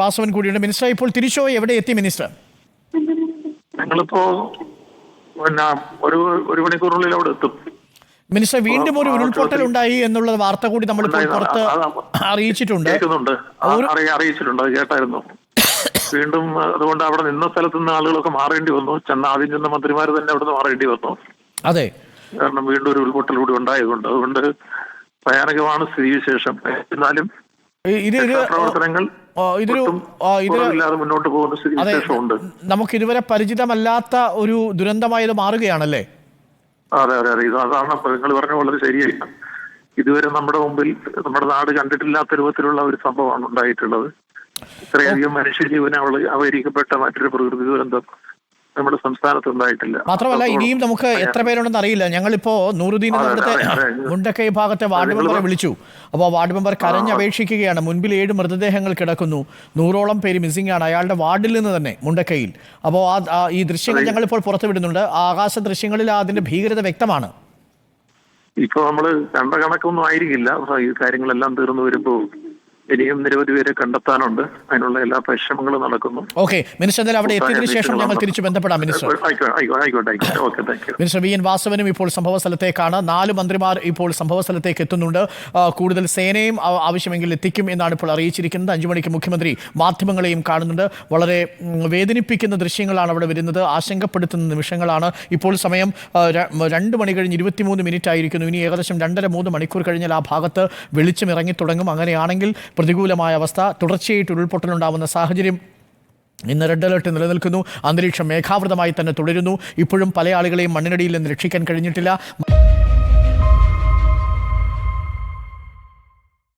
വാസവൻ കൂടിയുണ്ട്. മിനിസ്റ്റർ, ഇപ്പോൾ തിരിച്ചോ എവിടെ എത്തി മിനിസ്റ്റർ? ഞങ്ങളിപ്പോ പിന്നെ ഒരു മണിക്കൂറിനുള്ളിൽ അവിടെ എത്തും. മിനിസ്റ്റർ, വീണ്ടും ഒരു ഉരുൾപൊട്ടൽ ഉണ്ടായി എന്നുള്ള വാർത്ത കൂടി നമ്മളിപ്പോൾ പുറത്ത് അറിയിച്ചിട്ടുണ്ട്. അറിയിച്ചിട്ടുണ്ട്, അത് കേട്ടായിരുന്നു. വീണ്ടും അതുകൊണ്ട് അവിടെ നിന്ന സ്ഥലത്ത് നിന്ന് ആളുകളൊക്കെ മാറേണ്ടി വന്നു. ആദ്യം ചെന്ന മന്ത്രിമാർ തന്നെ അവിടെ നിന്ന് മാറേണ്ടി വന്നു. അതെ, കാരണം വീണ്ടും ഒരു ഉരുൾപൊട്ടൽ കൂടി ഉണ്ടായതുകൊണ്ട്. അതുകൊണ്ട് ഭയാനകമാണ് സ്ഥിതിവിശേഷം. എന്നാലും പ്രവർത്തനങ്ങൾ ഇല്ലാതെ മുന്നോട്ട് പോകുന്ന സ്ഥിതിവിശേഷമുണ്ട്. നമുക്ക് ഇതുവരെ പരിചിതമല്ലാത്ത ഒരു ദുരന്തമായത് മാറുകയാണല്ലേ? അതെ അതെ അതെ, അതാണ് നിങ്ങൾ പറഞ്ഞ വളരെ ശരിയായി. ഇതുവരെ നമ്മുടെ മുമ്പിൽ നമ്മുടെ നാട് കണ്ടിട്ടില്ലാത്ത രൂപത്തിലുള്ള ഒരു സംഭവമാണ് ഉണ്ടായിട്ടുള്ളത്. ഇത്രയധികം മനുഷ്യജീവനെ അവഹരിക്കപ്പെട്ട മറ്റൊരു പ്രകൃതി ദുരന്തം നമ്മുടെ സംസ്ഥാനത്ത് ഉണ്ടായിട്ടില്ല. മാത്രമല്ല, ഇനിയും നമുക്ക് എത്ര പേരുണ്ടെന്ന് അറിയില്ല. ഞങ്ങളിപ്പോ നൂറുദ്ദീൻ അവിടുത്തെ മുണ്ടക്കൈ ഭാഗത്തെ വാർഡ് മെമ്പറെ വിളിച്ചു. അപ്പോൾ വാർഡ് മെമ്പർ കരഞ്ഞപേക്ഷിക്കുകയാണ്. മുൻപിൽ 7 മൃതദേഹങ്ങൾ കിടക്കുന്നു, 100ഓളം പേര് മിസ്സിംഗ് ആണ് അയാളുടെ വാർഡിൽ നിന്ന് തന്നെ, മുണ്ടക്കൈയിൽ. അപ്പോൾ ഈ ദൃശ്യങ്ങൾ ഞങ്ങളിപ്പോൾ പുറത്തുവിടുന്നുണ്ട്. ആകാശ ദൃശ്യങ്ങളിൽ അതിന്റെ ഭീകരത വ്യക്തമാണ്. ഇപ്പൊ നമ്മള് കണ്ട കണക്കൊന്നും ആയിരിക്കില്ല. ഈ കാര്യങ്ങളെല്ലാം തീർന്നു വരുമ്പോൾ ഇനിയും നിരവധി പേരെ കണ്ടെത്താനുണ്ട്. അതിനുള്ള എല്ലാ പരിശ്രമങ്ങളും നടക്കുന്നു. ഓക്കെ മിനിസ്റ്റർ, അവിടെ എത്തിയതിനു ശേഷം ഞങ്ങൾ തിരിച്ചു ബന്ധപ്പെടാം. Minister minister വി.എൻ. വാസവനും ഇപ്പോൾ സംഭവ സ്ഥലത്തേക്കാണ്. 4 മന്ത്രിമാർ ഇപ്പോൾ സംഭവ സ്ഥലത്തേക്ക് എത്തുന്നുണ്ട്. കൂടുതൽ സേനയും ആവശ്യമെങ്കിൽ എത്തിക്കും എന്നാണ് ഇപ്പോൾ അറിയിച്ചിരിക്കുന്നത്. 5 മണിക്ക് മുഖ്യമന്ത്രി മാധ്യമങ്ങളെയും കാണുന്നുണ്ട്. വളരെ വേദനിപ്പിക്കുന്ന ദൃശ്യങ്ങളാണ് അവിടെ വരുന്നത്, ആശങ്കപ്പെടുത്തുന്ന നിമിഷങ്ങളാണ്. ഇപ്പോൾ സമയം 2 മണി കഴിഞ്ഞ് 23 മിനിറ്റ് ആയിരിക്കുന്നു. ഇനി ഏകദേശം 2.5-3 മണിക്കൂർ കഴിഞ്ഞാൽ ആ ഭാഗത്ത് വെളിച്ചം ഇറങ്ങി തുടങ്ങും. അങ്ങനെയാണെങ്കിൽ പ്രതികൂലമായ അവസ്ഥ, തുടർച്ചയായിട്ട് ഉരുൾപൊട്ടലുണ്ടാവുന്ന സാഹചര്യം. ഇന്ന് റെഡ് അലർട്ട് നിലനിൽക്കുന്നു. അന്തരീക്ഷം മേഘാവൃതമായി തന്നെ തുടരുന്നു. ഇപ്പോഴും പല ആളുകളെയും മണ്ണിനടിയിൽ നിന്ന് രക്ഷിക്കാൻ കഴിഞ്ഞിട്ടില്ല.